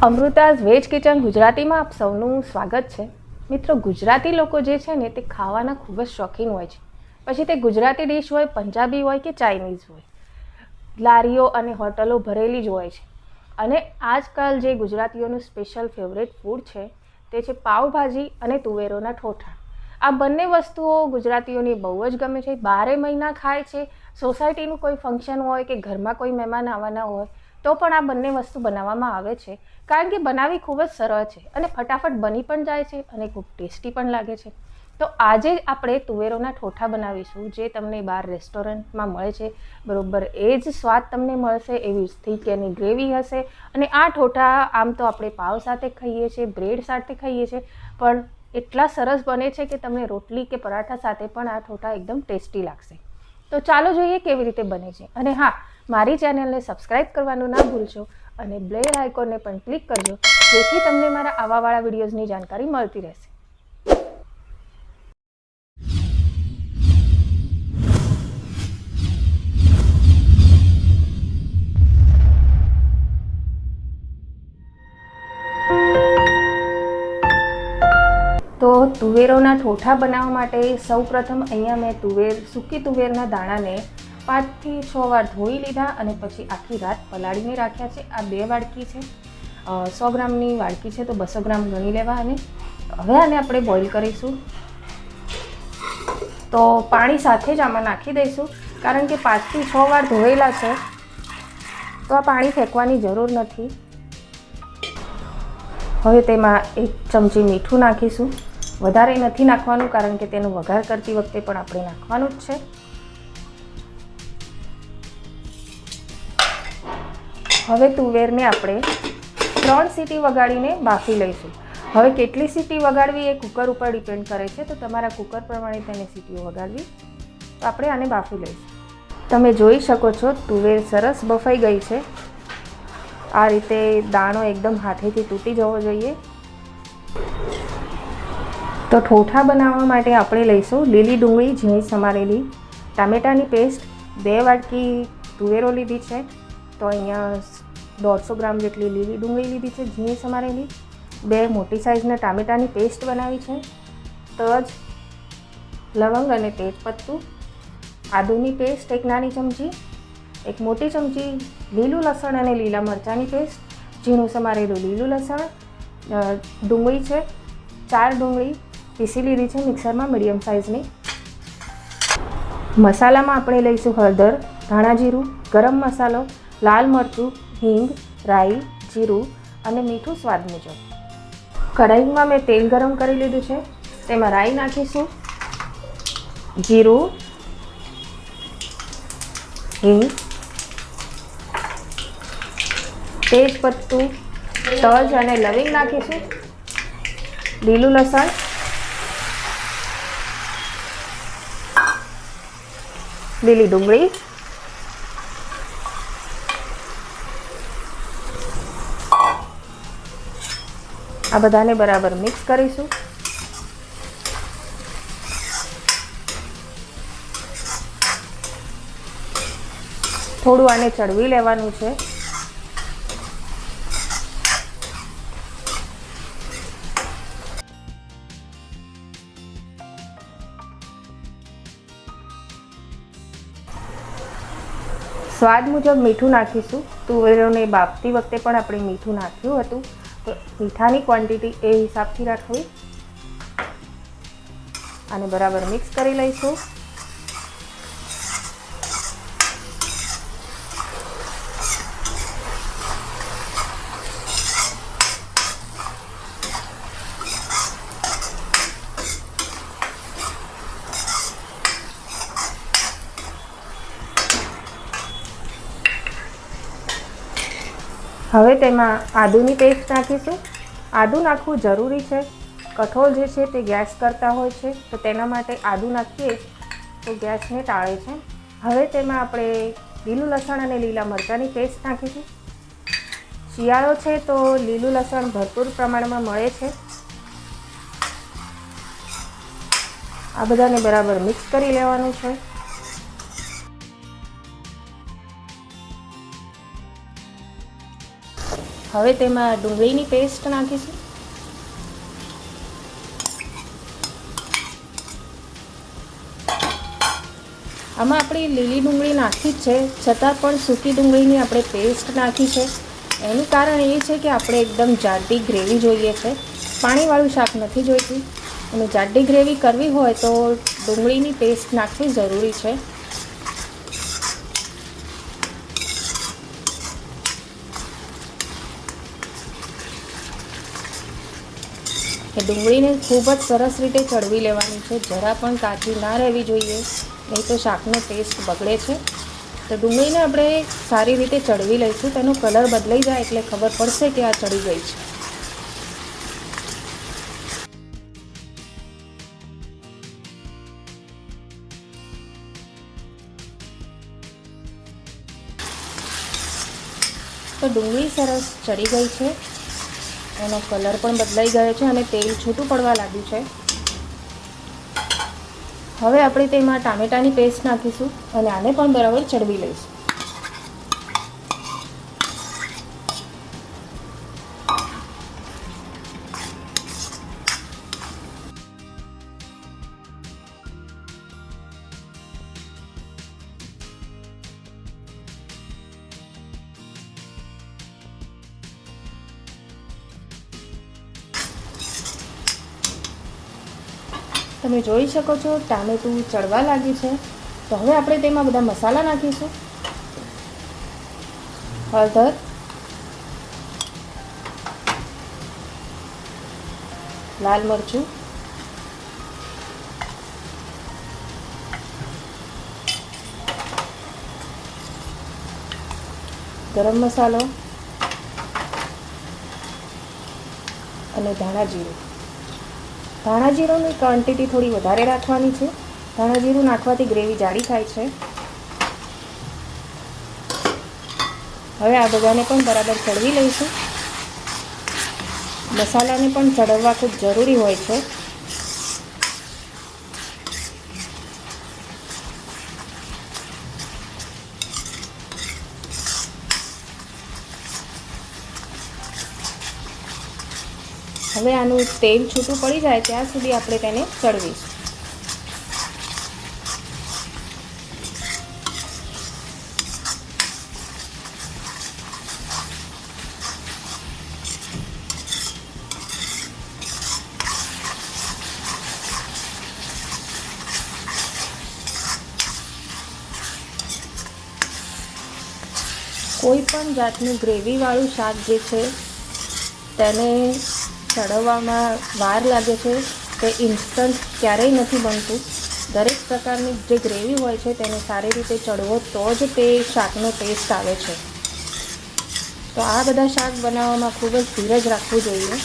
અમૃતાઝ veg kitchen ગુજરાતીમાં આપ સૌનું સ્વાગત છે। મિત્રો, ગુજરાતી લોકો જે છે ને તે ખાવાના ખૂબ જ શોખીન હોય છે। પછી તે ગુજરાતી ડિશ હોય, પંજાબી હોય કે ચાઇનીઝ હોય, લારીઓ અને હોટલો ભરેલી જ હોય છે। અને આજકાલ જે ગુજરાતીઓનું સ્પેશિયલ ફેવરેટ ફૂડ છે તે છે પાવભાજી અને તુવેરોના ઠોઠા। આ બંને વસ્તુઓ ગુજરાતીઓને બહુ જ ગમે છે, 12 મહિના ખાય છે। સોસાયટીનું કોઈ ફંક્શન હોય કે ઘરમાં કોઈ મહેમાન આવવાના હોય તો પણ આ બંને વસ્તુ બનાવવામાં આવે છે, કારણ કે બનાવવી ખૂબ જ સરળ છે અને ફટાફટ બની પણ જાય છે અને ખૂબ ટેસ્ટી પણ લાગે છે। તો આજે આપણે તુવેરોના ઠોઠા બનાવીશું, જે તમને બહાર રેસ્ટોરન્ટમાં મળે છે બરોબર એ જ સ્વાદ તમને મળશે, એવી થીક એની ગ્રેવી હશે। અને આ ઠોઠા આમ તો આપણે પાવ સાથે ખાઈએ છીએ, બ્રેડ સાથે ખાઈએ છીએ, પણ એટલા સરસ બને છે કે તમને રોટલી કે પરાઠા સાથે પણ આ ઠોઠા એકદમ ટેસ્ટી લાગશે। તો ચાલો જોઈએ કેવી રીતે બને છે। અને હા, મારી ચેનલને સબસ્ક્રાઈબ કરવાનું ના ભૂલશો અને બેલ આઇકોનને પણ ક્લિક કરજો, જેથી તમને મારા આવાવાળા વિડીયોઝની જાણકારી મળતી રહેશે। તો તુવેરોના ઠોઠા બનાવવા માટે સૌપ્રથમ અહીંયા મેં સૂકી તુવેરના દાણાને 5 થી 6 વાર ધોઈ લીધા અને પછી આખી રાત પલાળીને રાખ્યા છે। આ 2 વાડકી છે, 100 ગ્રામની વાડકી છે તો 200 ગ્રામ ગણી લેવા। અને હવે આને આપણે બોઇલ કરીશું, તો પાણી સાથે જ આમાં નાખી દઈશું, કારણ કે 5 થી 6 વાર ધોયેલા છે તો આ પાણી ફેંકવાની જરૂર નથી। હવે તેમાં 1 ચમચી મીઠું નાખીશું, વધારે નથી નાખવાનું કારણ કે તેનો વઘાર કરતી વખતે પણ આપણે નાખવાનું જ છે। હવે તુવેરને આપણે 3 સીટી વગાડીને બાફી લઈશું। હવે કેટલી સીટી વગાડવી એ કુકર ઉપર ડિપેન્ડ કરે છે, તો તમારા કુકર પ્રમાણે તેને સીટીઓ વગાડવી। તો આપણે આને બાફી લઈશું। તમે જોઈ શકો છો તુવેર સરસ બફાઈ ગઈ છે। આ રીતે દાણો એકદમ હાથેથી તૂટી જવો જોઈએ। તો ઠોઠા બનાવવા માટે આપણે લઈશું લીલી ડુંગળી ઝીણી સમારેલી, ટામેટાની પેસ્ટ, 2 વાટકી તુવેરો લીધી છે, તો અહીંયા 150 ગ્રામ જેટલી લીલી ડુંગળી લીધી છે ઝીણી સમારેલી, 2 મોટી સાઇઝના ટામેટાની પેસ્ટ બનાવી છે, તજ, લવંગ અને તેજપત્તું, આદુની પેસ્ટ 1 નાની ચમચી, 1 મોટી ચમચી લીલું લસણ અને લીલા મરચાંની પેસ્ટ, ઝીણું સમારેલું લીલું લસણ, ડુંગળી છે 4 ડુંગળી પીસી લીધી છે મિક્સરમાં મીડિયમ સાઇઝની। મસાલામાં આપણે લઈશું હળદર, ધાણા જીરું, ગરમ મસાલો, લાલ મરચું, હિંગ, રાઈ, જીરું અને મીઠું સ્વાદ મુજબ। કઢાઈમાં મેં તેલ ગરમ કરી લીધું છે, તેમાં રાઈ નાખીશું, જીરું, હિંગ, તેજપત્તું, તજ અને લવિંગ નાખીશું, લીલું લસણ, લીલી ડુંગળી, આ બધાને બરાબર મિક્સ કરીશું। થોડું આને ચડવી લેવાનું છે। સ્વાદ મુજબ મીઠું નાખીશું। તુવેરોને બાફતી વખતે પણ આપણે મીઠું નાખ્યું હતું, તો મીઠાની ક્વોન્ટિટી એ હિસાબથી રાખવી। આને બરાબર મિક્સ કરી લઈશું। હવે તેમાં આદુની પેસ્ટ નાખીશું। આદું નાખવું જરૂરી છે, કઠોળ જે છે તે ગેસ કરતા હોય છે, તો તેના માટે આદું નાખીએ તો ગેસને ટાળે છે। હવે તેમાં આપણે લીલું લસણ અને લીલા મરચાંની પેસ્ટ નાખીશું। શિયાળો છે તો લીલું લસણ ભરપૂર પ્રમાણમાં મળે છે। આ બધાને બરાબર મિક્સ કરી લેવાનું છે। હવે તેમાં ડુંગળીની પેસ્ટ નાખીશું. આમાં આપણી લીલી ડુંગળી નાખી જ છે, છતાં પણ સૂકી ડુંગળીની આપણે પેસ્ટ નાખી છે. એનું કારણ એ છે કે આપણે એકદમ જાડી ગ્રેવી જોઈએ છે, પાણીવાળું શાક નથી જોઈતું. અને જાડી ગ્રેવી કરવી હોય તો ડુંગળીની પેસ્ટ નાખવી જરૂરી છે. એ ડુંગળીને ખૂબ જ સરસ રીતે ચડવી લેવાની છે, જરા પણ કાચી ના રહેવી જોઈએ, નહીં તો શાકનો ટેસ્ટ બગડે છે. તો ડુંગળીને આપણે સારી રીતે ચડવી લઈશું. તેનો કલર બદલાઈ જાય એટલે ખબર પડશે કે આ ચડી ગઈ છે. તો ડુંગળી સરસ ચડી ગઈ છે, એનો કલર પણ બદલાઈ ગયો છે અને તેલ છૂટું પડવા લાગ્યું છે. હવે આપણે તેમાં ટામેટાની પેસ્ટ નાખીશું અને આને પણ બરાબર ચડવી લઈશું. તમે જોઈ શકો છો ટામેટું ચડવા લાગ્યું છે. તો હવે આપણે તેમાં બધા મસાલા નાખીશું. હળદર, લાલ મરચું, ગરમ મસાલો અને ધાણા જીરું. ધાણા જીરુંની ક્વોન્ટિટી થોડી વધારે રાખવાની છે. ધાણા જીરું નાખવાથી ગ્રેવી જાડી થાય છે. હવે આ બધાને પણ બરાબર ચડવી લઈશું. મસાલાને પણ ચડવવા ખૂબ જરૂરી હોય છે. હવે આનું તેલ છૂટું પડી જાય ત્યાં સુધી આપણે તેને ચડવીશું. કોઈ પણ જાતનું ગ્રેવીવાળું શાક જે છે તેને ચડવવામાં વાર લાગે છે. તે ઇન્સ્ટન્ટ ક્યારેય નથી બનતું. દરેક પ્રકારની જે ગ્રેવી હોય છે તેને સારી રીતે ચડવો તો જ તે શાકનો ટેસ્ટ આવે છે. તો આ બધા શાક બનાવવામાં ખૂબ જ ધીરજ રાખવું જોઈએ.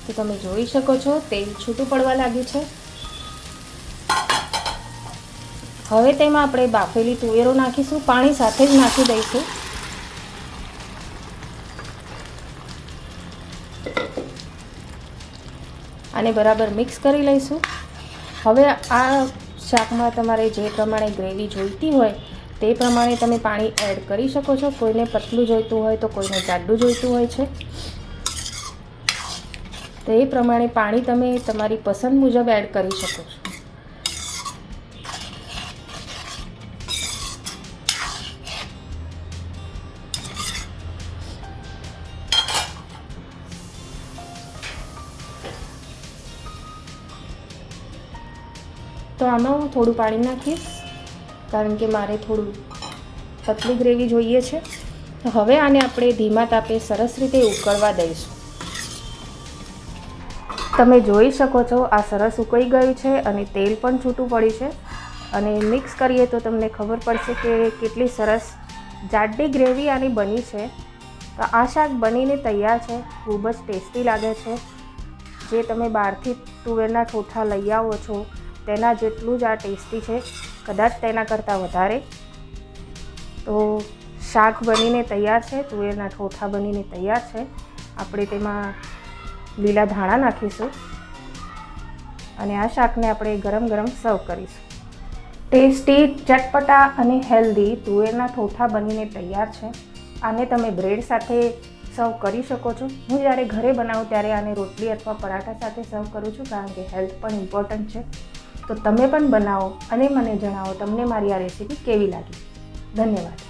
તો તમે જોઈ શકો છો તેલ છૂટું પડવા લાગ્યું છે. હવે તેમાં આપણે બાફેલી તુવેરો નાખીશું. પાણી સાથે જ નાખી દઈશું. આને બરાબર મિક્સ કરી લઈશું. હવે આ શાકમાં તમારે જે પ્રમાણે ગ્રેવી જોઈતી હોય તે પ્રમાણે તમે પાણી એડ કરી શકો છો. કોઈને પતલું જોઈતું હોય તો કોઈને જાડું જોઈતું હોય છે, તો એ પ્રમાણે પાણી તમે તમારી પસંદ મુજબ એડ કરી શકો છો. તો આમાં હું થોડું પાણી નાખીશ કારણ કે મારે થોડું પતલી ગ્રેવી જોઈએ છે. તો હવે આને આપણે ધીમા તાપે સરસ રીતે ઉકળવા દઈશું. તમે જોઈ શકો છો આ સરસ ઉકળી ગયું છે અને તેલ પણ છૂટું પડ્યું છે. અને મિક્સ કરીએ તો તમને ખબર પડશે કે કેટલી સરસ જાડી ગ્રેવી આની બની છે. તો આ શાક બનીને તૈયાર છે. ખૂબ જ ટેસ્ટી લાગે છે. જે તમે બહારથી તુવેરના ઠોઠા લઈ આવો છો તેના જેટલું જ આ ટેસ્ટી છે, કદાચ તેના કરતાં વધારે. તો શાક બનીને તૈયાર છે, તુવેરના ઠોઠા બનીને તૈયાર છે. આપણે તેમાં લીલા ધાણા નાખીશું અને આ શાકને આપણે ગરમ ગરમ સર્વ કરીશું. ટેસ્ટી, ચટપટા અને હેલ્ધી તુવેરના ઠોઠા બનીને તૈયાર છે. આને તમે બ્રેડ સાથે સર્વ કરી શકો છો. હું જ્યારે ઘરે બનાવું ત્યારે આને રોટલી અથવા પરાઠા સાથે સર્વ કરું છું કારણ કે હેલ્થ પણ ઇમ્પોર્ટન્ટ છે. તો તમે પણ બનાવો અને મને જણાવો તમને મારી આ રેસીપી કેવી લાગી. ધન્યવાદ.